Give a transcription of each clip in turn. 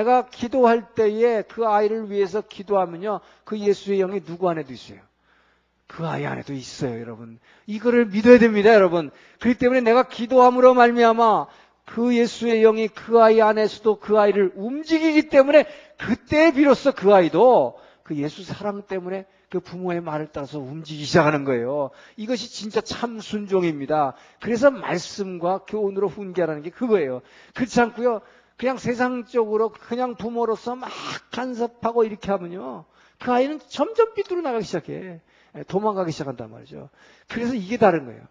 내가 기도할 때에 그 아이를 위해서 기도하면요, 그 예수의 영이 누구 안에도 있어요. 그 아이 안에도 있어요, 여러분. 이거를 믿어야 됩니다, 여러분. 그렇기 때문에 내가 기도함으로 말미암아 그 예수의 영이 그 아이 안에서도 그 아이를 움직이기 때문에 그때 비로소 그 아이도 그 예수 사랑 때문에 그 부모의 말을 따라서 움직이기 시작하는 거예요. 이것이 진짜 참 순종입니다. 그래서 말씀과 교훈으로 훈계하라는 게 그거예요. 그렇지 않고요, 그냥 세상적으로 그냥 부모로서 막 간섭하고 이렇게 하면요, 그 아이는 점점 삐뚤어 나가기 시작해. 도망가기 시작한단 말이죠. 그래서 이게 다른 거예요.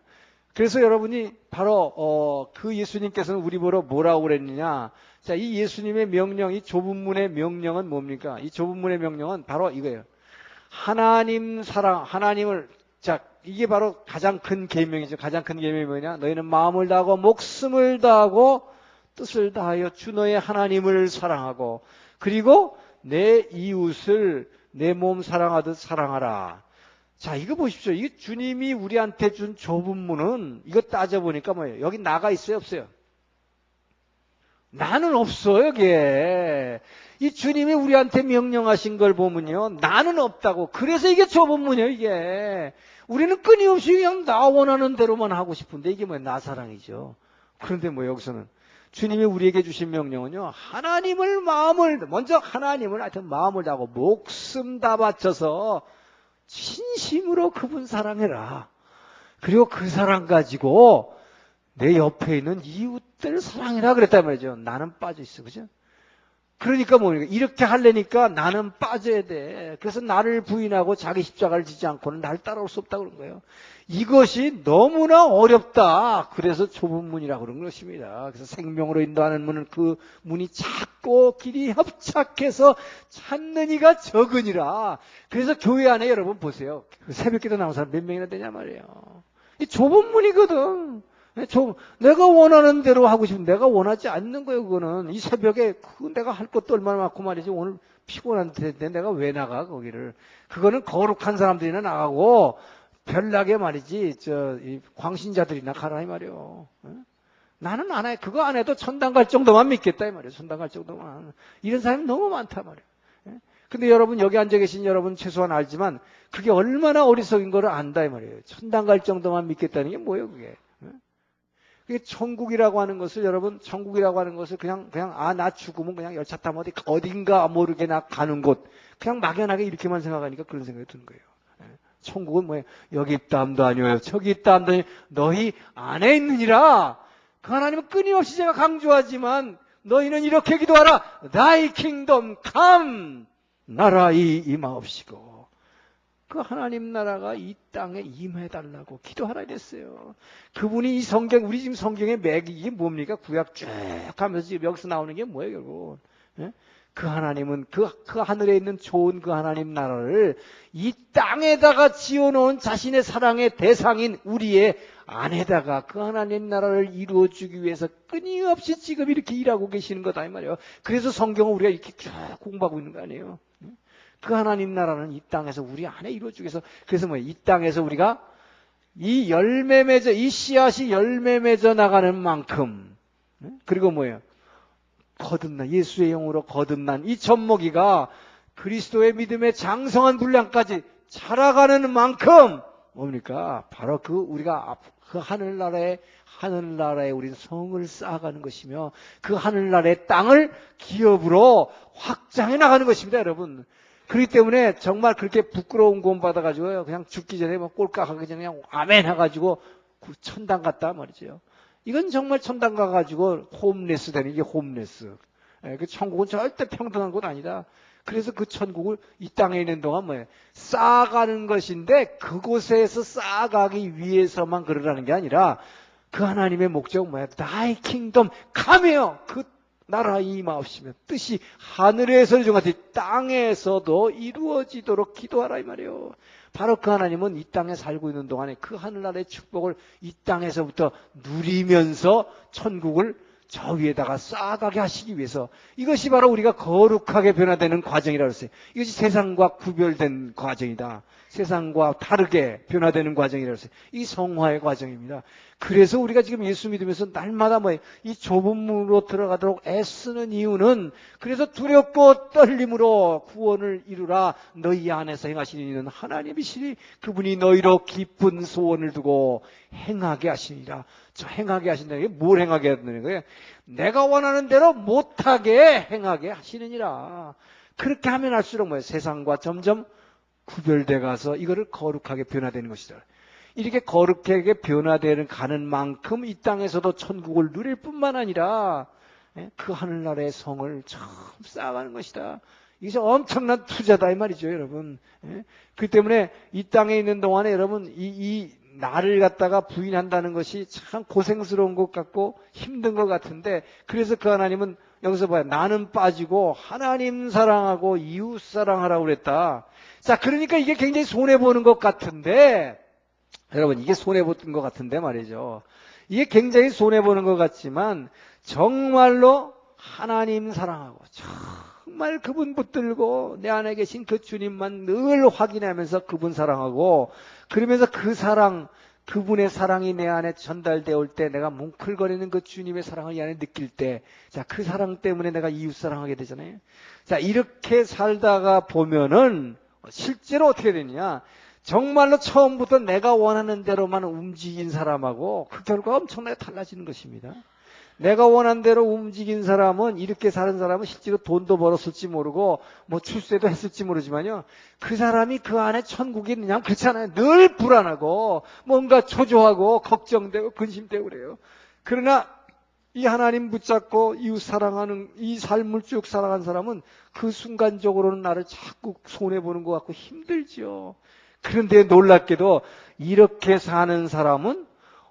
그래서 여러분이 바로 그 예수님께서는 우리 보러 뭐라고 그랬느냐. 자, 이 예수님의 명령, 이 좁은 문의 명령은 뭡니까? 이 좁은 문의 명령은 바로 이거예요. 하나님 사랑, 하나님을, 자, 이게 바로 가장 큰 계명이죠. 가장 큰 계명이 뭐냐? 너희는 마음을 다하고 목숨을 다하고 뜻을 다하여 주 너의 하나님을 사랑하고, 그리고 내 이웃을 내 몸 사랑하듯 사랑하라. 자, 이거 보십시오. 이게 주님이 우리한테 준 좁은 문은, 이거 따져보니까 뭐예요? 여기 나가 있어요, 없어요? 나는 없어, 여기에. 이 주님이 우리한테 명령하신 걸 보면요, 나는 없다고. 그래서 이게 좁은 문이에요, 이게. 우리는 끊임없이 그냥 나 원하는 대로만 하고 싶은데, 이게 뭐야? 나 사랑이죠. 그런데 뭐 여기서는 주님이 우리에게 주신 명령은요, 하나님을 먼저 하나님을 하여튼 마음을 다하고 목숨 다 바쳐서 진심으로 그분 사랑해라. 그리고 그 사랑 가지고 내 옆에 있는 이웃들 사랑해라 그랬단 말이죠. 나는 빠져 있어. 그죠? 그러니까 뭡니까? 이렇게 하려니까 나는 빠져야 돼. 그래서 나를 부인하고 자기 십자가를 지지 않고는 날 따라올 수 없다 그런 거예요. 이것이 너무나 어렵다. 그래서 좁은 문이라고 그런 것입니다. 그래서 생명으로 인도하는 문은 그 문이 작고 길이 협착해서 찾는 이가 적으니라. 그래서 교회 안에 여러분 보세요. 새벽기도 나온 사람 몇 명이나 되냐 말이에요. 이 좁은 문이거든. 내가 원하는 대로 하고 싶은, 내가 원하지 않는 거예요, 그거는. 이 새벽에 내가 할 것도 얼마나 많고 말이지. 오늘 피곤한데 내가 왜 나가, 거기를. 그거는 거룩한 사람들이나 나가고, 별나게 말이지, 이 광신자들이나 가라, 이 말이에요. 나는 안 해. 그거 안 해도 천당 갈 정도만 믿겠다, 이 말이에요. 천당 갈 정도만. 이런 사람이 너무 많다, 말이에요. 근데 여러분, 여기 앉아 계신 여러분 최소한 알지만, 그게 얼마나 어리석인 거를 안다, 이 말이에요. 천당 갈 정도만 믿겠다는 게 뭐예요, 그게. 그게 천국이라고 하는 것을, 여러분, 천국이라고 하는 것을 그냥, 나 죽으면 그냥 열차 타면 어딘가 모르게 나 가는 곳. 그냥 막연하게 이렇게만 생각하니까 그런 생각이 드는 거예요. 천국은 뭐예요? 여기 있다 함도 아니에요. 저기 있다 함도 아니에요. 너희 안에 있느니라. 그 하나님은 끊임없이 제가 강조하지만, 너희는 이렇게 기도하라. Thy kingdom come. 나라의 임하옵시고. 그 하나님 나라가 이 땅에 임해달라고 기도하라 이랬어요. 그분이 이 성경, 우리 지금 성경의 맥이 이게 뭡니까? 구약 쭉 하면서 지금 여기서 나오는 게 뭐예요, 결국? 그 하나님은 그 하늘에 있는 좋은 그 하나님 나라를 이 땅에다가 지어놓은 자신의 사랑의 대상인 우리의 안에다가 그 하나님 나라를 이루어주기 위해서 끊임없이 지금 이렇게 일하고 계시는 거다 이 말이에요. 그래서 성경을 우리가 이렇게 쭉 공부하고 있는 거 아니에요? 그 하나님 나라는 이 땅에서 우리 안에 이루어주기 위해서, 그래서 뭐예요? 이 땅에서 우리가 이 열매 맺어, 이 씨앗이 열매 맺어 나가는 만큼, 그리고 뭐예요? 거듭난, 예수의 영으로 거듭난 이 젖먹이가 그리스도의 믿음의 장성한 분량까지 자라가는 만큼, 뭡니까? 바로 우리가 그 하늘나라에 우리는 성을 쌓아가는 것이며, 그 하늘나라의 땅을 기업으로 확장해 나가는 것입니다, 여러분. 그렇기 때문에 정말 그렇게 부끄러운 구원 받아가지고요, 그냥 죽기 전에 뭐 꼴깍하기 전에 그냥 아멘 해가지고 천당 갔다 말이죠. 이건 정말 천당 가가지고 홈레스 되는 게 홈레스. 그 천국은 절대 평등한 곳 아니다. 그래서 그 천국을 이 땅에 있는 동안 뭐예요? 쌓아가는 것인데, 그곳에서 쌓아가기 위해서만 그러라는 게 아니라, 그 하나님의 목적은 뭐야? Thy kingdom come요. 그 나라 임하옵시며 뜻이 하늘에서 이루어지 땅에서도 이루어지도록 기도하라 이 말이에요. 바로 그 하나님은 이 땅에 살고 있는 동안에 그 하늘나라의 축복을 이 땅에서부터 누리면서 천국을 저 위에다가 쌓아가게 하시기 위해서, 이것이 바로 우리가 거룩하게 변화되는 과정이라고 했어요. 이것이 세상과 구별된 과정이다. 세상과 다르게 변화되는 과정이라고 했어요. 이 성화의 과정입니다. 그래서 우리가 지금 예수 믿으면서 날마다 이 좁은 문으로 들어가도록 애쓰는 이유는 그래서 두렵고 떨림으로 구원을 이루라 너희 안에서 행하시는 이는 하나님이시니 그분이 너희로 기쁜 소원을 두고 행하게 하시니라. 저 행하게 하신다는 게 뭘 행하게 한다는 거예요? 내가 원하는 대로 못하게 행하게 하시느니라. 그렇게 하면 할수록 세상과 점점 구별돼 가서 이거를 거룩하게 변화되는 것이다. 이렇게 거룩하게 변화되는 가는 만큼 이 땅에서도 천국을 누릴 뿐만 아니라 그 하늘나라의 성을 처음 쌓아가는 것이다. 이게 엄청난 투자다 이 말이죠, 여러분. 그 때문에 이 땅에 있는 동안에 여러분 이 나를 갖다가 부인한다는 것이 참 고생스러운 것 같고 힘든 것 같은데, 그래서 그 하나님은 여기서 봐요. 나는 빠지고 하나님 사랑하고 이웃 사랑하라고 그랬다. 자, 그러니까 이게 굉장히 손해보는 것 같은데, 여러분 이게 손해보는 것 같은데 말이죠. 이게 굉장히 손해보는 것 같지만 정말로 하나님 사랑하고 정말 그분 붙들고 내 안에 계신 그 주님만 늘 확인하면서 그분 사랑하고, 그러면서 그 사랑, 그분의 사랑이 내 안에 전달되어 올 때 내가 뭉클거리는 그 주님의 사랑을 이 안에 느낄 때, 자, 그 사랑 때문에 내가 이웃 사랑하게 되잖아요. 자, 이렇게 살다가 보면은 실제로 어떻게 되느냐, 정말로 처음부터 내가 원하는 대로만 움직인 사람하고 그 결과가 엄청나게 달라지는 것입니다. 내가 원하는 대로 움직인 사람은, 이렇게 사는 사람은 실제로 돈도 벌었을지 모르고 출세도 했을지 모르지만요, 그 사람이 그 안에 천국이 있느냐 하면 그렇지 않아요. 늘 불안하고 뭔가 초조하고 걱정되고 근심되고 그래요. 그러나 이 하나님 붙잡고 이웃 사랑하는 이 삶을 쭉 살아간 사람은 그 순간적으로는 나를 자꾸 손해보는 것 같고 힘들죠. 그런데 놀랍게도 이렇게 사는 사람은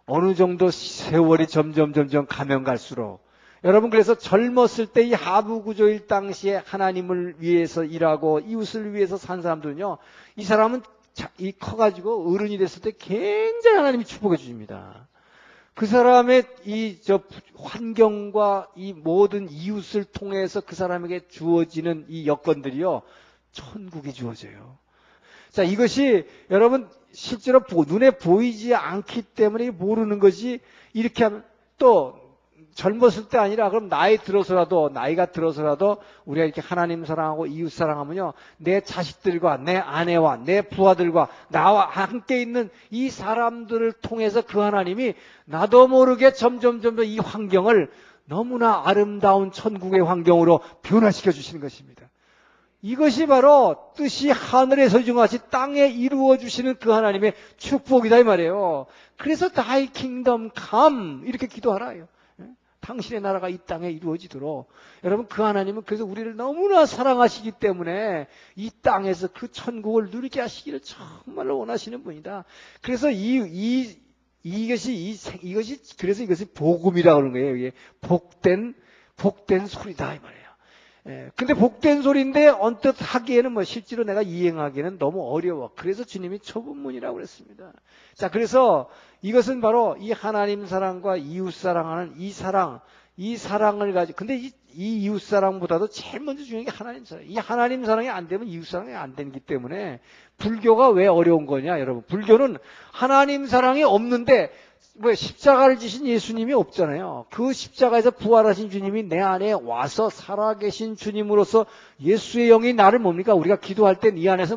어느 정도 세월이 점점 가면 갈수록, 여러분 그래서 젊었을 때 이 하부구조일 당시에 하나님을 위해서 일하고 이웃을 위해서 산 사람들은요, 이 사람은 이 커가지고 어른이 됐을 때 굉장히 하나님이 축복해 주십니다. 그 사람의 환경과 이 모든 이웃을 통해서 그 사람에게 주어지는 이 여건들이요, 천국이 주어져요. 자, 이것이 여러분 실제로 눈에 보이지 않기 때문에 모르는 것이, 이렇게 하면 또 젊었을 때 아니라 그럼 나이가 들어서라도 우리가 이렇게 하나님 사랑하고 이웃 사랑하면요, 내 자식들과 내 아내와 내 부하들과 나와 함께 있는 이 사람들을 통해서 그 하나님이 나도 모르게 점점 이 환경을 너무나 아름다운 천국의 환경으로 변화시켜 주시는 것입니다. 이것이 바로 뜻이 하늘에서 이루어진 땅에 이루어 주시는 그 하나님의 축복이다 이 말이에요. 그래서 Thy kingdom come 이렇게 기도하라요. 당신의 나라가 이 땅에 이루어지도록. 여러분 그 하나님은 그래서 우리를 너무나 사랑하시기 때문에 이 땅에서 그 천국을 누리게 하시기를 정말로 원하시는 분이다. 그래서 이것이 그래서 이것이 복음이라고 하는 거예요. 이게 복된 소리다 이 말이에요. 근데 복된 소리인데 언뜻 하기에는 실제로 내가 이행하기에는 너무 어려워. 그래서 주님이 초분문이라고 그랬습니다. 자, 그래서 이것은 바로 이 하나님 사랑과 이웃 사랑하는 이 사랑을 가지고, 근데 이 이웃 사랑보다도 제일 먼저 중요한 게 하나님 사랑. 이 하나님 사랑이 안 되면 이웃 사랑이 안 되기 때문에 불교가 왜 어려운 거냐, 여러분. 불교는 하나님 사랑이 없는데 십자가를 지신 예수님이 없잖아요. 그 십자가에서 부활하신 주님이 내 안에 와서 살아계신 주님으로서 예수의 영이 나를 뭡니까? 우리가 기도할 때 이 안에서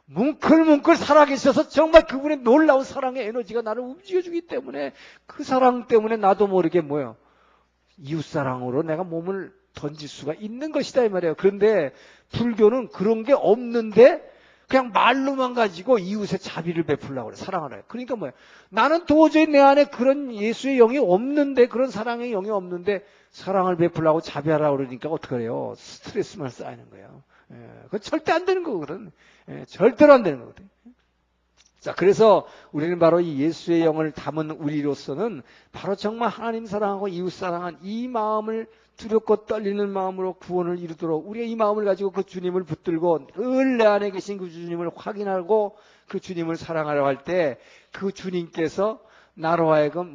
뭉클뭉클 살아계셔서 정말 그분의 놀라운 사랑의 에너지가 나를 움직여주기 때문에 그 사랑 때문에 나도 모르게 이웃사랑으로 내가 몸을 던질 수가 있는 것이다 이 말이에요. 그런데 불교는 그런 게 없는데 그냥 말로만 가지고 이웃의 자비를 베풀려고 그래. 사랑을 해. 그러니까 나는 도저히 내 안에 그런 예수의 영이 없는데, 그런 사랑의 영이 없는데 사랑을 베풀려고 자비하라고 그러니까 어떡해요? 스트레스만 쌓이는 거예요. 그건 절대 안 되는 거거든. 절대로 안 되는 거거든. 자, 그래서 우리는 바로 이 예수의 영을 담은 우리로서는 바로 정말 하나님 사랑하고 이웃 사랑한 이 마음을 두렵고 떨리는 마음으로 구원을 이루도록 우리가 이 마음을 가지고 그 주님을 붙들고 늘 내 안에 계신 그 주님을 확인하고 그 주님을 사랑하려고 할 때 그 주님께서 나로 하여금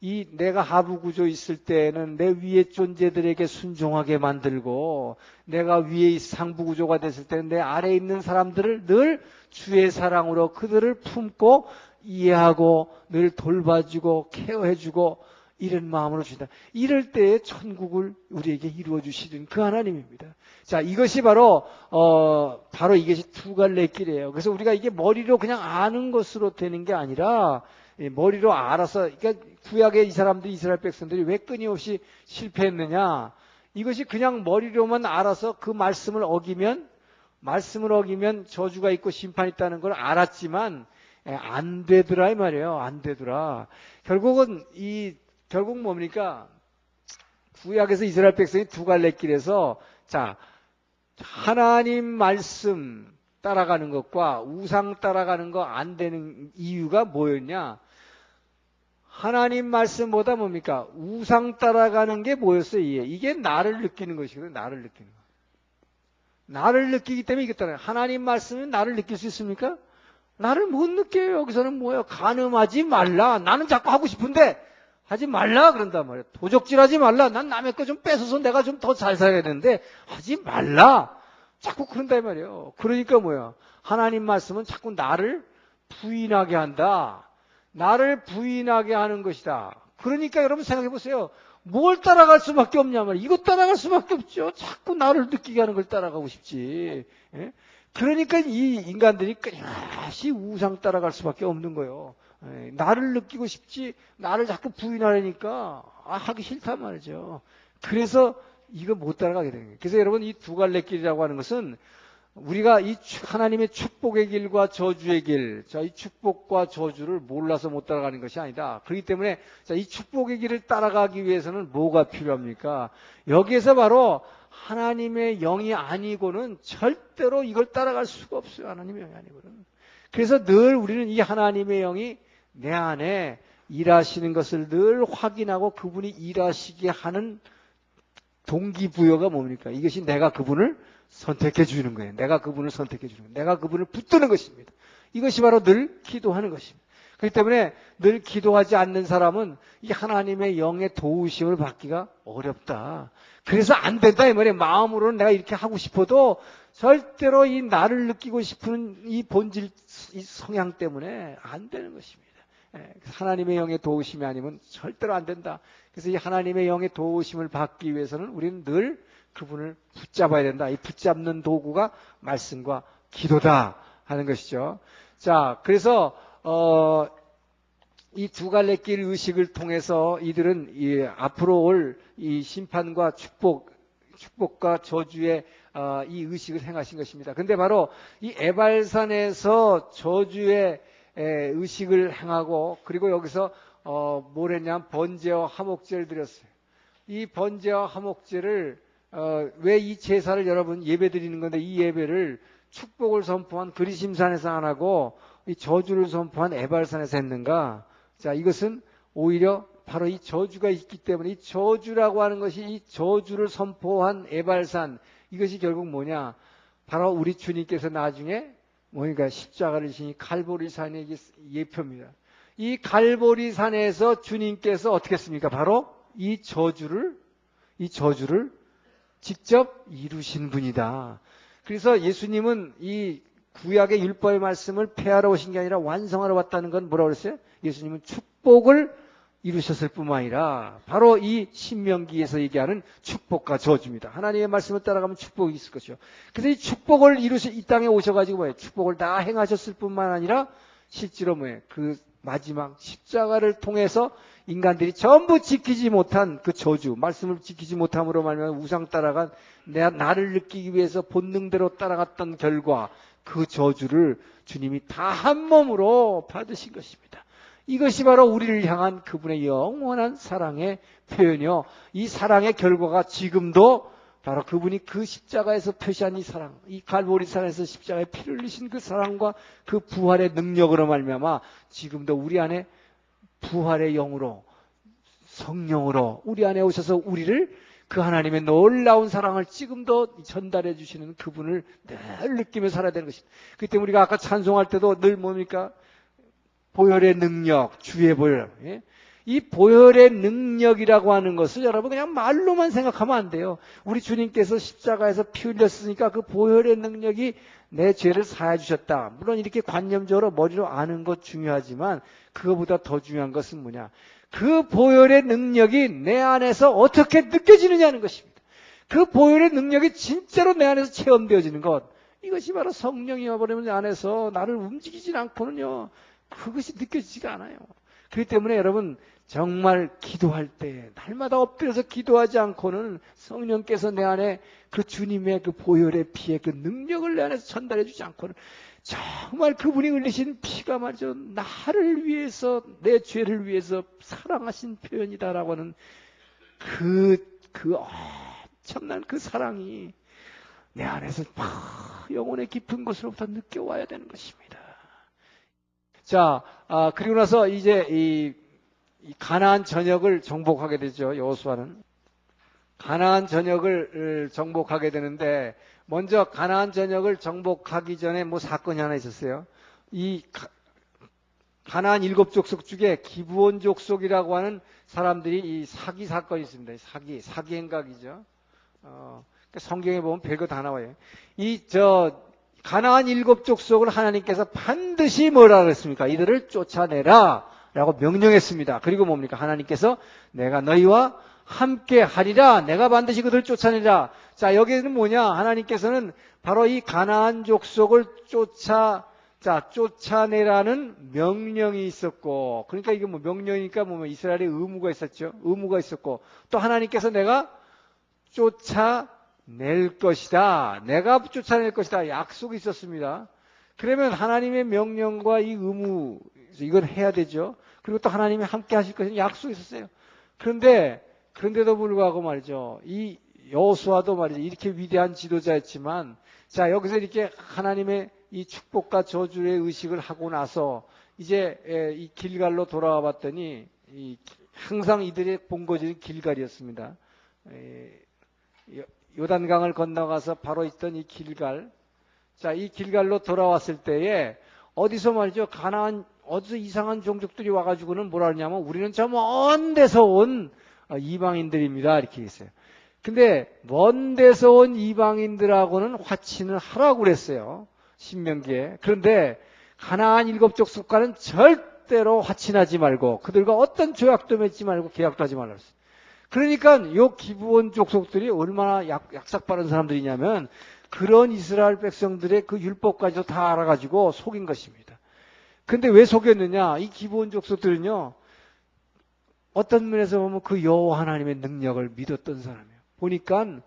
이 내가 하부 구조 있을 때는 내 위의 존재들에게 순종하게 만들고, 내가 위의 상부 구조가 됐을 때는 내 아래에 있는 사람들을 늘 주의 사랑으로 그들을 품고 이해하고 늘 돌봐주고 케어해주고 이런 마음으로 주신다. 이럴 때에 천국을 우리에게 이루어 주시는 그 하나님입니다. 자, 이것이 바로 이것이 두 갈래 길이에요. 그래서 우리가 이게 머리로 그냥 아는 것으로 되는 게 아니라, 머리로 알아서, 그러니까 구약의 이 사람들이, 이스라엘 백성들이 왜 끊임없이 실패했느냐? 이것이 그냥 머리로만 알아서 그 말씀을 어기면 저주가 있고 심판이 있다는 걸 알았지만 안 되더라 이 말이에요. 안 되더라. 결국 뭡니까? 구약에서 이스라엘 백성이 두 갈래 길에서, 자, 하나님 말씀 따라가는 것과 우상 따라가는 거 안 되는 이유가 뭐였냐? 하나님 말씀보다 뭡니까? 우상 따라가는 게 뭐였어요? 이게 나를 느끼는 것이거든요. 나를 느끼는 거. 나를 느끼기 때문에 이게 따라가요. 하나님 말씀은 나를 느낄 수 있습니까? 나를 못 느껴요. 여기서는 뭐예요? 간음하지 말라. 나는 자꾸 하고 싶은데 하지 말라 그런단 말이에요. 도적질하지 말라. 난 남의 거 좀 뺏어서 내가 좀 더 잘 살아야 되는데 하지 말라. 자꾸 그런다 이 말이에요. 그러니까 뭐야? 하나님 말씀은 자꾸 나를 부인하게 한다. 나를 부인하게 하는 것이다. 그러니까 여러분 생각해 보세요. 뭘 따라갈 수밖에 없냐 말이에요. 이거 따라갈 수밖에 없죠. 자꾸 나를 느끼게 하는 걸 따라가고 싶지. 예? 그러니까 이 인간들이 끊임없이 우상 따라갈 수밖에 없는 거예요. 나를 느끼고 싶지, 나를 자꾸 부인하려니까 하기 싫단 말이죠. 그래서 이거 못 따라가게 되는 거예요. 그래서 여러분 이 두 갈래 길이라고 하는 것은 우리가 이 하나님의 축복의 길과 저주의 길, 이 축복과 저주를 몰라서 못 따라가는 것이 아니다. 그렇기 때문에 이 축복의 길을 따라가기 위해서는 뭐가 필요합니까? 여기에서 바로 하나님의 영이 아니고는 절대로 이걸 따라갈 수가 없어요. 하나님의 영이 아니고는. 그래서 늘 우리는 이 하나님의 영이 내 안에 일하시는 것을 늘 확인하고 그분이 일하시게 하는 동기부여가 뭡니까? 이것이 내가 그분을 선택해 주는 거예요. 내가 그분을 선택해 주는 거예요. 내가 그분을 붙드는 것입니다. 이것이 바로 늘 기도하는 것입니다. 그렇기 때문에 늘 기도하지 않는 사람은 이 하나님의 영의 도우심을 받기가 어렵다. 그래서 안 된다 이 말이에요. 마음으로는 내가 이렇게 하고 싶어도 절대로 이 나를 느끼고 싶은 이 본질, 이 성향 때문에 안 되는 것입니다. 하나님의 영의 도우심이 아니면 절대로 안 된다. 그래서 이 하나님의 영의 도우심을 받기 위해서는 우리는 늘 그분을 붙잡아야 된다. 이 붙잡는 도구가 말씀과 기도다 하는 것이죠. 자, 그래서 이 두 갈래 길 의식을 통해서 이들은 앞으로 올 이 심판과 축복과 저주의 이 의식을 행하신 것입니다. 근데 바로 이 에발산에서 저주의 의식을 행하고, 그리고 여기서 뭘 했냐면 번제와 화목제를 드렸어요. 이 번제와 화목제를 왜 이 제사를 여러분 예배 드리는 건데, 이 예배를 축복을 선포한 그리심산에서 안 하고 이 저주를 선포한 에발산에서 했는가? 자, 이것은 오히려 바로 이 저주가 있기 때문에, 이 저주라고 하는 것이, 이 저주를 선포한 에발산, 이것이 결국 뭐냐? 바로 우리 주님께서 나중에 뭐니까 십자가를 지니 갈보리산의 예표입니다. 이 갈보리산에서 주님께서 어떻게 했습니까? 바로 이 저주를 직접 이루신 분이다. 그래서 예수님은 이 구약의 율법의 말씀을 폐하러 오신 게 아니라 완성하러 왔다는 건 뭐라고 그랬어요? 예수님은 축복을 이루셨을 뿐만 아니라 바로 이 신명기에서 얘기하는 축복과 저주입니다. 하나님의 말씀을 따라가면 축복이 있을 것이요. 그래서 이 축복을 이 땅에 오셔가지고 뭐예요? 축복을 다 행하셨을 뿐만 아니라 실제로 뭐예요? 그 마지막 십자가를 통해서 인간들이 전부 지키지 못한 그 저주, 말씀을 지키지 못함으로 말미암아 우상 따라간 나를 느끼기 위해서 본능대로 따라갔던 결과 그 저주를 주님이 다 한 몸으로 받으신 것입니다. 이것이 바로 우리를 향한 그분의 영원한 사랑의 표현이요. 이 사랑의 결과가 지금도 바로 그분이 그 십자가에서 표시한 이 사랑, 이 갈보리산에서 십자가에 피를 흘리신 그 사랑과 그 부활의 능력으로 말미암아 지금도 우리 안에 부활의 영으로, 성령으로 우리 안에 오셔서 우리를 그 하나님의 놀라운 사랑을 지금도 전달해 주시는 그분을 늘 느끼며 살아야 되는 것입니다. 그렇기 때문에 우리가 아까 찬송할 때도 늘 뭡니까? 보혈의 능력, 주의 보혈. 예? 이 보혈의 능력이라고 하는 것을 여러분 그냥 말로만 생각하면 안 돼요. 우리 주님께서 십자가에서 피 흘렸으니까 그 보혈의 능력이 내 죄를 사해 주셨다. 물론 이렇게 관념적으로 머리로 아는 것 중요하지만 그거보다 더 중요한 것은 뭐냐? 그 보혈의 능력이 내 안에서 어떻게 느껴지느냐는 것입니다. 그 보혈의 능력이 진짜로 내 안에서 체험되어지는 것. 이것이 바로 성령이 와버리면 내 안에서 나를 움직이지 않고는요. 그것이 느껴지지가 않아요. 그렇기 때문에 여러분 정말 기도할 때 날마다 엎드려서 기도하지 않고는 성령께서 내 안에 그 주님의 그 보혈의 피의 그 능력을 내 안에서 전달해 주지 않고는 정말 그분이 흘리신 피가 말이죠. 나를 위해서 내 죄를 위해서 사랑하신 표현이다라고 하는 그 엄청난 그 사랑이 내 안에서 막 영혼의 깊은 곳으로부터 느껴와야 되는 것입니다. 자, 그리고 나서 이제 이 가나안 전역을 정복하게 되죠. 여호수아는 가나안 전역을 정복하게 되는데 먼저 가나안 전역을 정복하기 전에 뭐 사건이 하나 있었어요. 이 가나안 7족속 중에 기브온 족속이라고 하는 사람들이 이 사기 사건이 있습니다. 사기 행각이죠. 성경에 보면 별거 다 나와요. 가나안 7족속을 하나님께서 반드시 뭐라 그랬습니까? 이들을 쫓아내라 라고 명령했습니다. 그리고 뭡니까? 하나님께서 내가 너희와 함께 하리라. 내가 반드시 그들을 쫓아내라. 자, 여기는 뭐냐? 하나님께서는 바로 이 가나안 족속을 쫓아내라는 명령이 있었고, 그러니까 이게 뭐 명령이니까 뭐 이스라엘의 의무가 있었죠. 의무가 있었고, 또 하나님께서 내가 쫓아낼 것이다. 내가 쫓아낼 것이다. 약속이 있었습니다. 그러면 하나님의 명령과 이 의무, 이건 해야 되죠. 그리고 또 하나님이 함께 하실 것은 약속이 있었어요. 그런데도 불구하고 말이죠. 이 여호수아도 말이죠. 이렇게 위대한 지도자였지만, 자, 여기서 이렇게 하나님의 이 축복과 저주의 의식을 하고 나서 이제 이 길갈로 돌아와 봤더니 항상 이들의 본거지는 길갈이었습니다. 요단강을 건너가서 바로 있던 이 길갈. 자, 이 길갈로 돌아왔을 때에 어디서 말이죠. 어디서 이상한 종족들이 와가지고는 뭐라 하냐면 우리는 저 먼 데서 온 이방인들입니다. 이렇게 했어요. 근데 먼 데서 온 이방인들하고는 화친을 하라고 그랬어요. 신명기에. 그런데 가나안 7족속과는 절대로 화친하지 말고 그들과 어떤 조약도 맺지 말고 계약도 하지 말라 그랬어요. 그러니까 요 기브온 족속들이 얼마나 약삭빠른 사람들이냐면 그런 이스라엘 백성들의 그 율법까지도 다 알아가지고 속인 것입니다. 근데 왜 속였느냐? 이 기브온 족속들은요. 어떤 면에서 보면 그 여호와 하나님의 능력을 믿었던 사람이에요. 보니까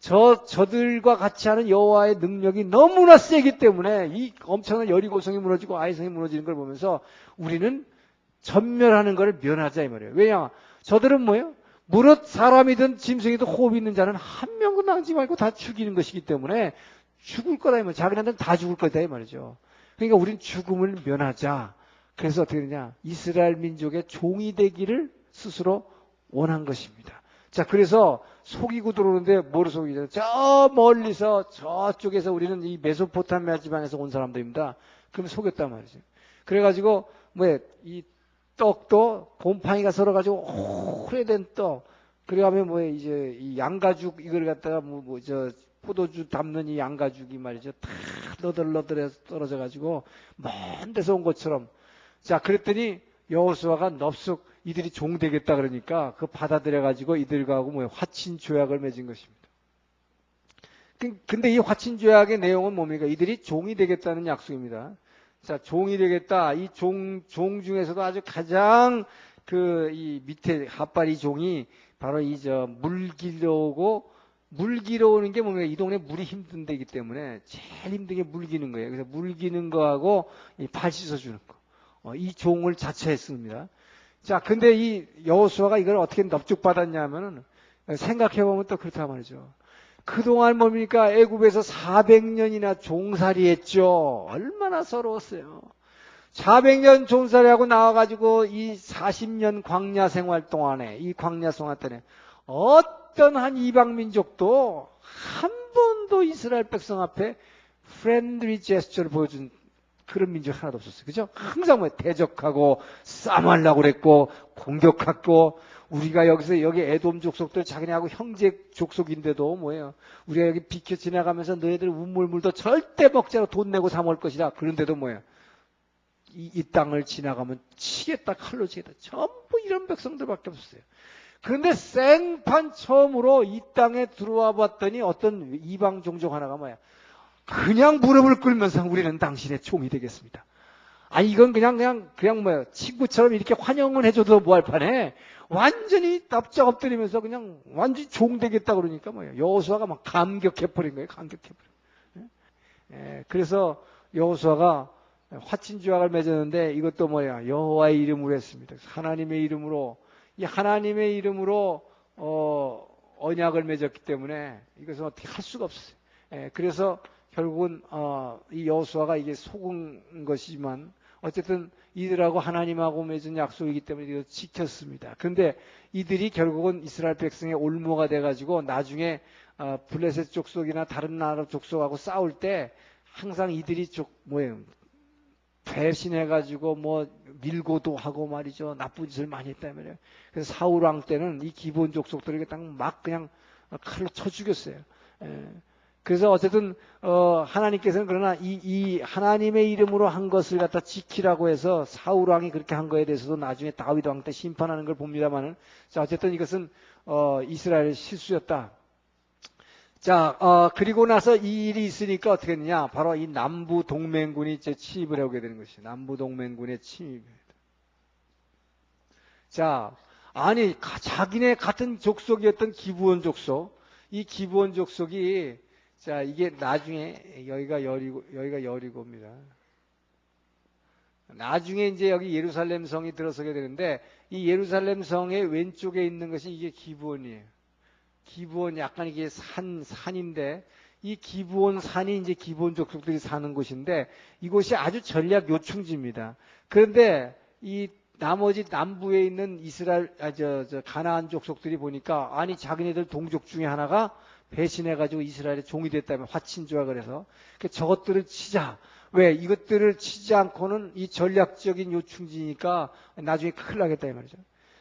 저들과 같이 하는 여호와의 능력이 너무나 세기 때문에 이 엄청난 여리고성이 무너지고 아이성이 무너지는 걸 보면서 우리는 전멸하는 걸 면하자 이 말이에요. 왜냐? 저들은 뭐예요? 무릇 사람이든 짐승이든 호흡이 있는 자는 한 명도 남지 말고 다 죽이는 것이기 때문에 죽을 거다 이 말이에요. 자기네들은 다 죽을 거다 이 말이죠. 그러니까 우리는 죽음을 면하자. 그래서 어떻게 되냐? 이스라엘 민족의 종이 되기를 스스로 원한 것입니다. 자, 그래서 속이고 들어오는데 뭐를 속이죠? 저 멀리서 저쪽에서 우리는 이 메소포타미아 지방에서 온 사람들입니다. 그럼 속였단 말이죠. 그래가지고 이 떡도 곰팡이가 썰어가지고 오래된 떡. 그래가면 이제 이 양가죽 이걸 갖다가 포도주 담는 이 양가죽이 말이죠. 다 너덜너덜해서 떨어져가지고 먼 데서 온 것처럼. 자, 그랬더니 여호수아가 넙숙 이들이 종 되겠다 그러니까 그 받아들여가지고 이들과하고 화친 조약을 맺은 것입니다. 근데 이 화친 조약의 내용은 뭡니까? 이들이 종이 되겠다는 약속입니다. 자, 종이 되겠다. 이 종 중에서도 아주 가장 이 밑에 핫바리 종이 바로 물 기러 오는 게 뭡니까? 이 동네 물이 힘든 데이기 때문에 제일 힘든 게 물 기는 거예요. 그래서 물 기는 거하고 발 씻어주는 거. 이 종을 자처했습니다. 자, 근데 이 여호수아가 이걸 어떻게 넙죽받았냐면은 생각해보면 또 그렇단 말이죠. 그동안 뭡니까? 애굽에서 400년이나 종살이 했죠. 얼마나 서러웠어요. 400년 종살이하고 나와가지고 이 40년 광야 생활 동안에, 이 광야 생활 동안에 어떤 한 이방민족도 한 번도 이스라엘 백성 앞에 프렌드리 제스처를 보여준 그런 민족 하나도 없었어요. 그죠? 항상 뭐 대적하고 싸움하려고 그랬고 공격하고 우리가 여기 에돔 족속들 자기네하고 형제 족속인데도 뭐예요? 우리가 여기 비켜 지나가면서 너희들 우물물도 절대 먹자고 돈 내고 사 먹을 것이다. 그런데도 뭐예요? 이 땅을 지나가면 치겠다, 칼로 치겠다. 전부 이런 백성들밖에 없었어요. 그런데 생판 처음으로 이 땅에 들어와 봤더니 어떤 이방 종족 하나가 뭐야? 그냥 무릎을 꿇으면서 우리는 당신의 종이 되겠습니다. 아니 이건 그냥 뭐야? 친구처럼 이렇게 환영은 해줘도 뭐할 판에 완전히 납작 엎드리면서 그냥 완전히 종 되겠다 그러니까 뭐야? 여호수아가 막 감격해버린 거예요. 감격해버린. 그래서 여호수아가 화친조약을 맺었는데 이것도 뭐야? 여호와의 이름으로 했습니다. 하나님의 이름으로 이 하나님의 이름으로 언약을 맺었기 때문에 이것은 어떻게 할 수가 없었어요. 그래서 결국은 이 여호수아가 이게 속은 것이지만 어쨌든 이들하고 하나님하고 맺은 약속이기 때문에 이걸 지켰습니다. 그런데 이들이 결국은 이스라엘 백성의 올무가 돼가지고 나중에 블레셋 족속이나 다른 나라 족속하고 싸울 때 항상 이들이 뭐예요? 배신해가지고 뭐 밀고도 하고 말이죠. 나쁜 짓을 많이 했다면요. 그래서 사울 왕 때는 이 기본 족속들에게 딱 막 그냥 칼로 쳐 죽였어요. 그래서 어쨌든 하나님께서는 그러나 이 하나님의 이름으로 한 것을 갖다 지키라고 해서 사울 왕이 그렇게 한 거에 대해서도 나중에 다윗 왕 때 심판하는 걸 봅니다만은 자 어쨌든 이것은 이스라엘의 실수였다. 자, 그리고 나서 이 일이 있으니까 어떻게 했느냐? 바로 이 남부 동맹군이 이제 침입을 하게 되는 것이죠. 남부 동맹군의 침입. 자, 아니, 자기네 같은 족속이었던 기브온 족속. 이 기브온 족속이, 자, 이게 나중에, 여기가 여리고입니다. 나중에 이제 여기 예루살렘 성이 들어서게 되는데, 이 예루살렘 성의 왼쪽에 있는 것이 이게 기브온이에요. 기브온 약간 이게 산인데 이 기브온 산이 이제 기브온 족속들이 사는 곳인데 이곳이 아주 전략 요충지입니다. 그런데 이 나머지 남부에 있는 이스라엘 가나안 족속들이 보니까 아니 자기네들 동족 중에 하나가 배신해가지고 이스라엘의 종이 됐다면 화친조약을 해서 저것들을 치자. 왜 이것들을 치지 않고는 이 전략적인 요충지니까 나중에 큰일 나겠다 이 말이죠.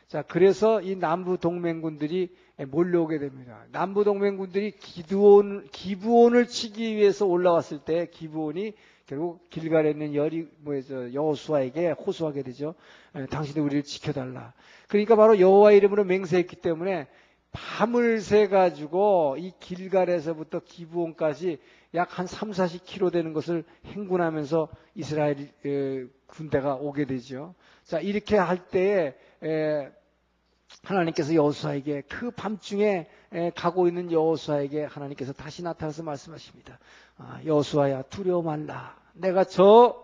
자, 그래서 이 남부 동맹군들이 몰려오게 됩니다. 남부 동맹군들이 기브온을 치기 위해서 올라왔을 때 기브온이 결국 길갈에 있는 여호수아에게 호소하게 되죠. 당신이 우리를 지켜달라. 그러니까 바로 여호와 이름으로 맹세했기 때문에 밤을 새 가지고 이 길갈에서부터 기브온까지 약 한 3, 40km 되는 것을 행군하면서 이스라엘 군대가 오게 되죠. 자, 이렇게 할 때에 하나님께서 여호수아에게 그 밤중에 가고 있는 여호수아에게 하나님께서 다시 나타나서 말씀하십니다. 여호수아야 두려워 말라. 내가 저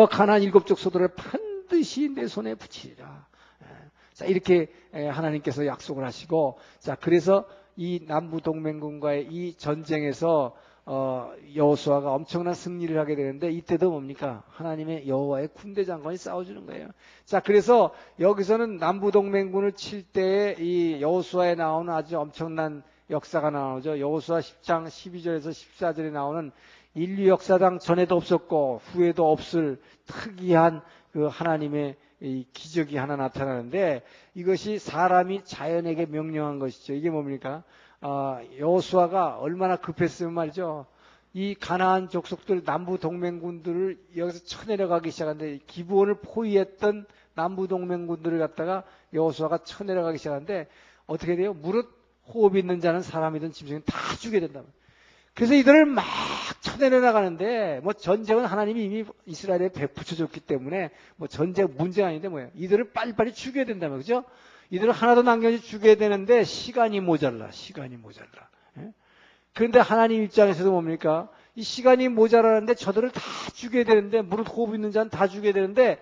가나안 7족속들을 반드시 내 손에 붙이리라. 자, 이렇게 하나님께서 약속을 하시고 자, 그래서 이 남부 동맹군과의 이 전쟁에서 여호수아가 엄청난 승리를 하게 되는데 이때도 뭡니까? 하나님의 여호와의 군대 장관이 싸워주는 거예요. 자, 그래서 여기서는 남부 동맹군을 칠 때에 이 여호수아에 나오는 아주 엄청난 역사가 나오죠. 여호수아 10장 12절에서 14절에 나오는 인류 역사상 전에도 없었고 후에도 없을 특이한 그 하나님의 이 기적이 하나 나타나는데 이것이 사람이 자연에게 명령한 것이죠. 이게 뭡니까? 여호수아가 얼마나 급했으면 말이죠. 이 가나안 족속들 남부 동맹군들을 여기서 쳐내려가기 시작하는데 기브온을 포위했던 남부 동맹군들을 갖다가 여호수아가 쳐내려가기 시작하는데 어떻게 돼요? 무릇 호흡 있는 자는 사람이든 짐승이든 다 죽게 된다. 그래서 이들을 막 쳐내려가는데 뭐 전쟁은 하나님이 이미 이스라엘에 붙여줬기 때문에 뭐 전쟁 문제가 아닌데 뭐예요? 이들을 빨리빨리 죽여야 된다며, 그죠? 이들을 하나도 남겨지 죽여야 되는데 시간이 모자라. 예? 그런데 하나님 입장에서도 뭡니까? 이 시간이 모자라는데 저들을 다 죽여야 되는데 무릇 호흡 있는 자는 다 죽여야 되는데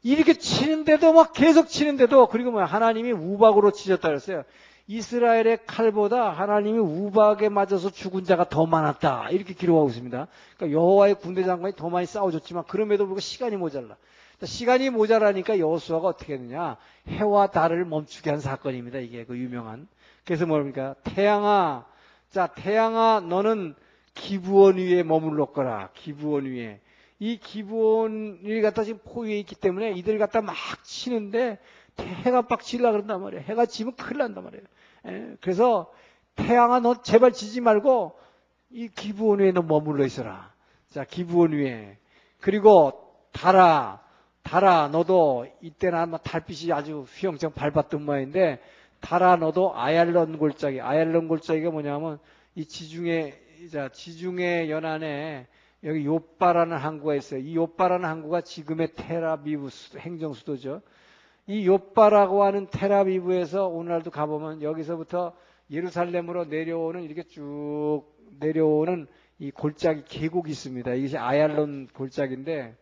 이렇게 치는데도 막 계속 치는데도 그리고 뭐야? 하나님이 우박으로 치셨다 그랬어요. 이스라엘의 칼보다 하나님이 우박에 맞아서 죽은 자가 더 많았다. 이렇게 기록하고 있습니다. 그러니까 여호와의 군대 장관이 더 많이 싸워줬지만 그럼에도 불구하고 시간이 모자라. 시간이 모자라니까 여호수아가 어떻게 했느냐? 해와 달을 멈추게 한 사건입니다. 이게 그 유명한. 그래서 뭡니까? 태양아, 자 태양아 너는 기브온 위에 머물렀거라. 기브온 위에. 이 기브온이 갖다 지금 포위해 있기 때문에 이들 갖다 막 치는데 해가 빡 치려고 그런단 말이에요. 해가 지면 큰일 난단 말이에요. 예, 그래서 태양아 너 제발 지지 말고 이 기브온 위에 너 머물러 있어라. 자, 기브온 위에. 그리고 달아 너도 이때나 달빛이 아주 휘영청 밝았던 모양인데 달아 너도 아얄론 골짜기가 뭐냐면 이 지중해 연안에 여기 요빠라는 항구가 있어요. 이 요빠라는 항구가 지금의 테라비브 행정수도죠. 이 요빠라고 하는 테라비브에서 오늘날도 가보면 여기서부터 예루살렘으로 내려오는 이렇게 쭉 내려오는 이 골짜기 계곡이 있습니다. 이것이 아얄론 골짜기인데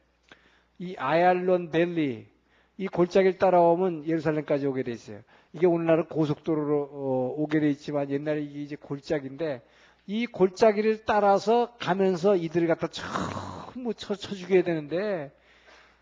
이 아얄론 밸리 이 골짜기를 따라오면 예루살렘까지 오게 돼 있어요. 이게 오늘날은 고속도로로 오게 돼 있지만 옛날에 이게 이제 골짜기인데 이 골짜기를 따라서 가면서 이들을 갖다 전부 쳐 죽여야 되는데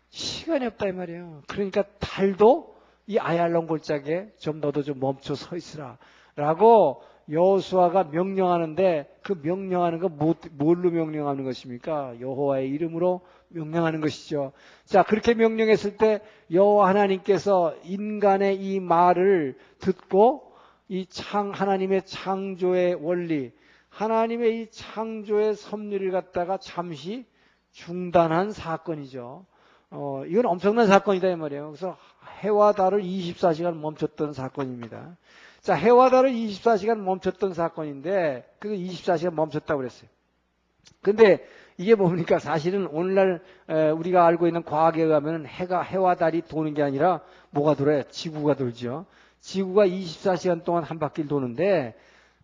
시간이 없다 이 말이에요. 그러니까 달도 이 아얄론 골짜기에 좀 너도 좀 멈춰 서 있으라 라고 여호수아가 명령하는데 그 명령하는 거 뭘로 명령하는 것입니까? 여호와의 이름으로 명령하는 것이죠. 자, 그렇게 명령했을 때 여호와 하나님께서 인간의 이 말을 듣고 이 하나님의 창조의 원리, 하나님의 이 창조의 섭리를 갖다가 잠시 중단한 사건이죠. 이건 엄청난 사건이다 이 말이에요. 그래서 해와 달을 24시간 멈췄던 사건입니다. 자, 해와 달을 24시간 멈췄던 사건인데 그래서 24시간 멈췄다고 그랬어요. 근데 이게 뭡니까? 사실은 오늘날 우리가 알고 있는 과학에 의하면 해와 달이 도는 게 아니라 뭐가 돌아요? 지구가 돌죠. 지구가 24시간 동안 한 바퀴를 도는데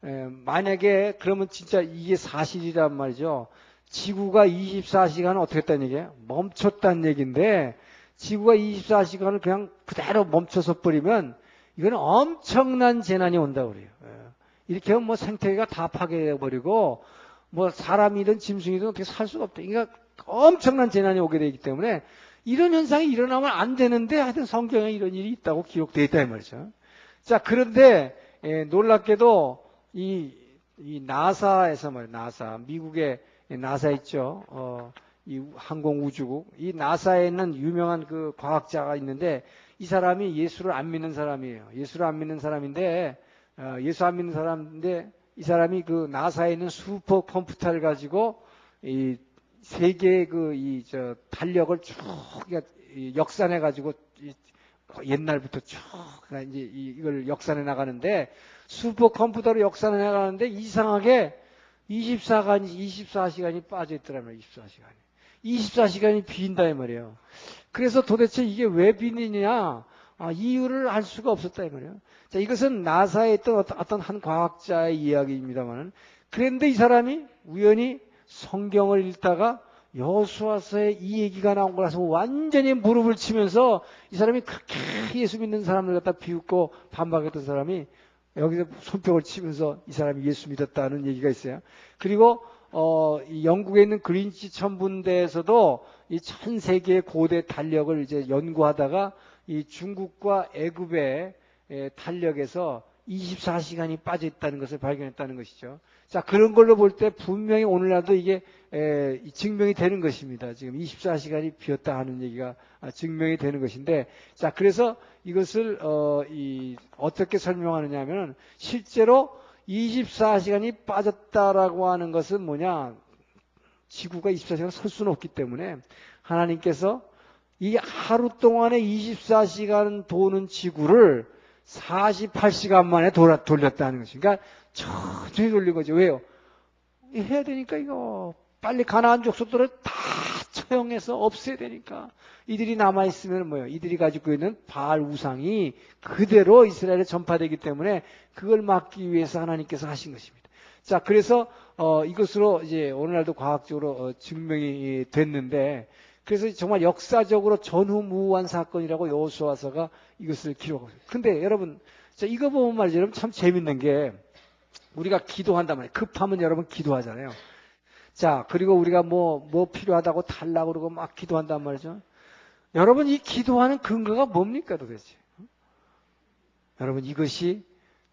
만약에 그러면 진짜 이게 사실이란 말이죠. 지구가 24시간을 어떻게 했다는 얘기예요? 멈췄다는 얘기인데 지구가 24시간을 그냥 그대로 멈춰서 버리면 이건 엄청난 재난이 온다고 그래요. 이렇게 하면 뭐 생태계가 다 파괴해버리고 뭐 사람이든 짐승이든 어떻게 살 수가 없다. 그러니까 엄청난 재난이 오게 되기 때문에 이런 현상이 일어나면 안 되는데 하여튼 성경에 이런 일이 있다고 기록되어 있다 이 말이죠. 자, 그런데 놀랍게도 이 나사에서 말이에요. 나사, 미국의 나사 있죠. 이 항공우주국. 이 나사에는 유명한 그 과학자가 있는데 이 사람이 예수를 안 믿는 사람이에요. 예수를 안 믿는 사람인데 예수 안 믿는 사람인데 이 사람이 그 나사에 있는 슈퍼 컴퓨터를 가지고 이 세계의 달력을 쭉 역산해 가지고 옛날부터 쭉 이제 이걸 역산해 나가는데 슈퍼 컴퓨터로 역산해 나가는데 이상하게 24시간이 빠져 있더라고요. 24시간이 빈다 이 말이에요. 그래서 도대체 이게 왜 빈이냐? 이유를 알 수가 없었다 이 말이에요. 자, 이것은 나사에 있던 어떤 한 과학자의 이야기입니다만, 그런데 이 사람이 우연히 성경을 읽다가 여호수아서에 이 얘기가 나온 거라서 완전히 무릎을 치면서 이 사람이 그렇게 예수 믿는 사람을 갖다 비웃고 반박했던 사람이 여기서 손뼉을 치면서 이 사람이 예수 믿었다는 얘기가 있어요. 그리고 이 영국에 있는 그린치 천문대에서도 이 전 세계의 고대 달력을 이제 연구하다가 이 중국과 애굽의 달력에서 24시간이 빠져 있다는 것을 발견했다는 것이죠. 자, 그런 걸로 볼 때 분명히 오늘날도 이게 증명이 되는 것입니다. 지금 24시간이 비었다 하는 얘기가 증명이 되는 것인데, 자, 그래서 이것을 어떻게 설명하느냐 하면 실제로 24시간이 빠졌다라고 하는 것은 뭐냐? 지구가 24시간 설 수는 없기 때문에 하나님께서 이 하루 동안에 24시간 도는 지구를 48시간 만에 돌렸다는 것입니다. 그러니까 천천히 돌린 거죠. 왜요? 해야 되니까 이거 빨리 가나안 족속들을 다 처형해서 없애야 되니까. 이들이 남아있으면 뭐예요? 이들이 가지고 있는 바알 우상이 그대로 이스라엘에 전파되기 때문에 그걸 막기 위해서 하나님께서 하신 것입니다. 자, 그래서 이것으로 이제 오늘날도 과학적으로 증명이 됐는데, 그래서 정말 역사적으로 전후무후한 사건이라고 여호수아서가 이것을 기록하고 있어요. 근데 여러분, 자, 이거 보면 말이죠. 여러분 참 재밌는 게 우리가 기도한단 말이에요. 급하면 여러분 기도하잖아요. 자, 그리고 우리가 뭐 필요하다고 달라고 그러고 막 기도한단 말이죠. 여러분, 이 기도하는 근거가 뭡니까 도대체? 여러분, 이것이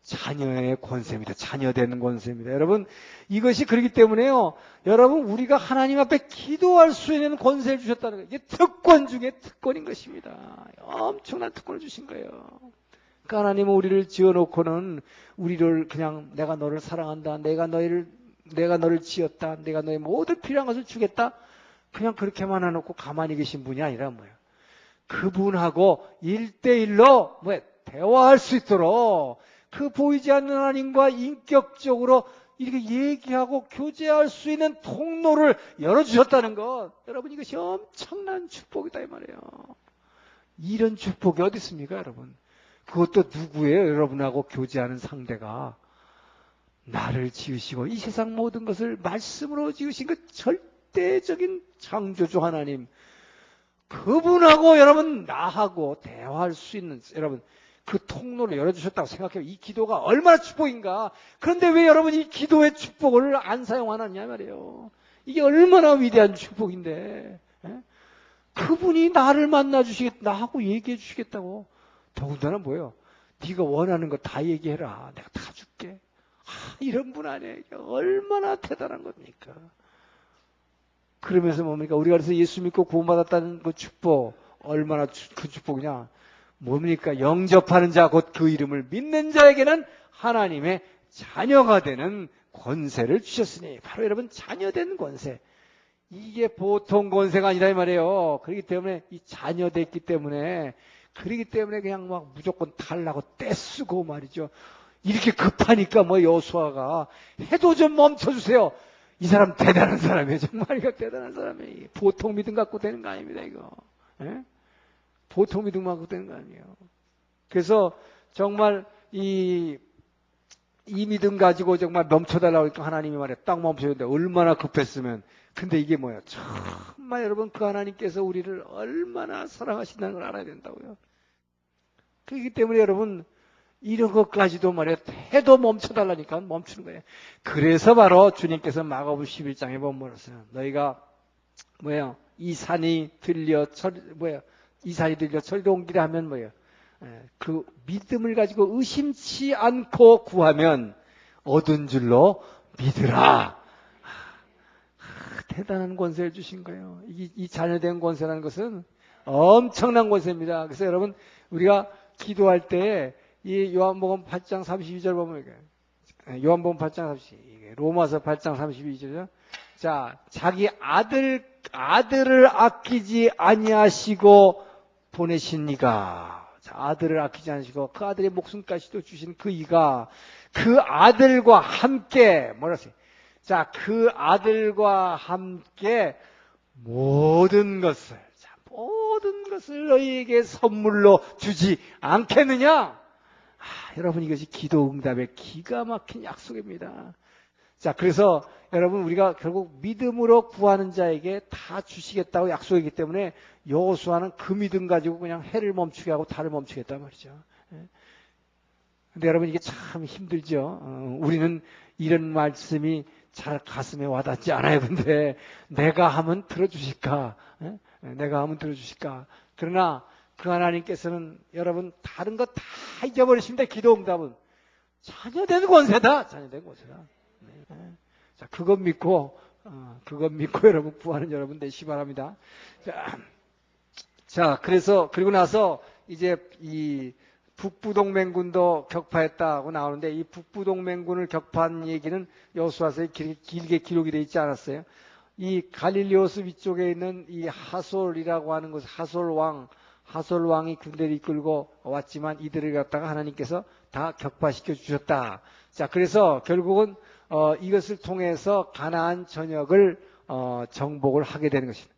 자녀의 권세입니다. 자녀되는 권세입니다. 여러분, 이것이 그렇기 때문에요. 여러분, 우리가 하나님 앞에 기도할 수 있는 권세를 주셨다는 거예요. 이게 특권 중에 특권인 것입니다. 엄청난 특권을 주신 거예요. 그러니까 하나님은 우리를 지어놓고는 우리를 그냥 내가 너를 사랑한다. 내가 너를 지었다. 내가 너의 모든 필요한 것을 주겠다. 그냥 그렇게만 해놓고 가만히 계신 분이 아니라 뭐예요. 그분하고 1대1로 대화할 수 있도록 그 보이지 않는 하나님과 인격적으로 이렇게 얘기하고 교제할 수 있는 통로를 열어주셨다는 것. 여러분, 이것이 엄청난 축복이다 이 말이에요. 이런 축복이 어디 있습니까, 여러분? 그것도 누구예요? 여러분하고 교제하는 상대가 나를 지으시고 이 세상 모든 것을 말씀으로 지으신 그 절대적인 창조주 하나님, 그분하고 여러분 나하고 대화할 수 있는 여러분 그 통로를 열어주셨다고 생각해요. 이 기도가 얼마나 축복인가. 그런데 왜 여러분 이 기도의 축복을 안 사용하느냐 말이에요. 이게 얼마나 위대한 축복인데. 그분이 나를 만나주시겠다, 나하고 얘기해 주시겠다고. 더군다나 뭐예요? 네가 원하는 거 다 얘기해라. 내가 다 줄게. 이런 분 아니에요. 얼마나 대단한 겁니까? 그러면서 뭡니까? 우리가 그래서 예수 믿고 구원받았다는 그 축복, 얼마나 그 축복이냐? 뭡니까? 영접하는 자, 곧 그 이름을 믿는 자에게는 하나님의 자녀가 되는 권세를 주셨으니, 바로 여러분 자녀된 권세. 이게 보통 권세가 아니라 이 말이에요. 그렇기 때문에 이 자녀됐기 때문에, 그렇기 때문에 그냥 막 무조건 달라고 떼쓰고 말이죠. 이렇게 급하니까 여호수아가 해도 좀 멈춰주세요. 이 사람 대단한 사람이에요. 정말 이거 대단한 사람이에요. 보통 믿음 갖고 되는 거 아닙니다, 이거. 보통 믿음 갖고 되는 거 아니에요. 그래서 정말 이 믿음 가지고 정말 멈춰달라고 하니까 하나님이 말해 딱 멈춰줬는데 얼마나 급했으면. 근데 이게 뭐예요? 정말 여러분 그 하나님께서 우리를 얼마나 사랑하신다는 걸 알아야 된다고요. 그렇기 때문에 여러분 이런 것까지도 말이야 해도 멈춰달라니까 멈추는 거예요. 그래서 바로 주님께서 마가복음 11장에 보면 뭐랬어요? 너희가 이 산이 들려 저리로 옮기라 하면 뭐예요? 그 믿음을 가지고 의심치 않고 구하면 얻은 줄로 믿으라. 대단한 권세를 주신 거예요. 이 자녀된 권세라는 것은 엄청난 권세입니다. 그래서 여러분 우리가 기도할 때 이 요한복음 8장 32절 보면 요한복음 8장 32, 로마서 8장 32절이죠. 자, 자기 아들을 아끼지 아니하시고 보내신 이가, 자, 아들을 아끼지 않으시고 그 아들의 목숨까지도 주신 그 이가 그 아들과 함께 뭐라세요? 자, 그 아들과 함께 모든 것을 너희에게 선물로 주지 않겠느냐? 여러분 이것이 기도 응답의 기가 막힌 약속입니다. 자, 그래서 여러분 우리가 결국 믿음으로 구하는 자에게 다 주시겠다고 약속이기 때문에 여호수아는 그 믿음 가지고 그냥 해를 멈추게 하고 달을 멈추겠단 말이죠. 근데 여러분 이게 참 힘들죠. 우리는 이런 말씀이 잘 가슴에 와닿지 않아요. 근데 내가 하면 들어주실까? 내가 하면 들어주실까? 그러나 그 하나님께서는 여러분 다른 거 다 잊어버리십니다. 기도 응답은 자녀된 권세다. 자녀된 권세다. 자, 그것 믿고 여러분 구하는 여러분 되시기 바랍니다. 자, 그래서 그리고 나서 이제 이 북부동맹군도 격파했다고 나오는데 이 북부동맹군을 격파한 얘기는 여호수아서에 길게 기록이 되어 있지 않았어요. 이 갈릴리오스 위쪽에 있는 이 하솔이라고 하는 곳, 하솔 왕이 군대를 이끌고 왔지만 이들을 갖다가 하나님께서 다 격파시켜 주셨다. 자, 그래서 결국은 이것을 통해서 가나안 전역을 정복을 하게 되는 것입니다.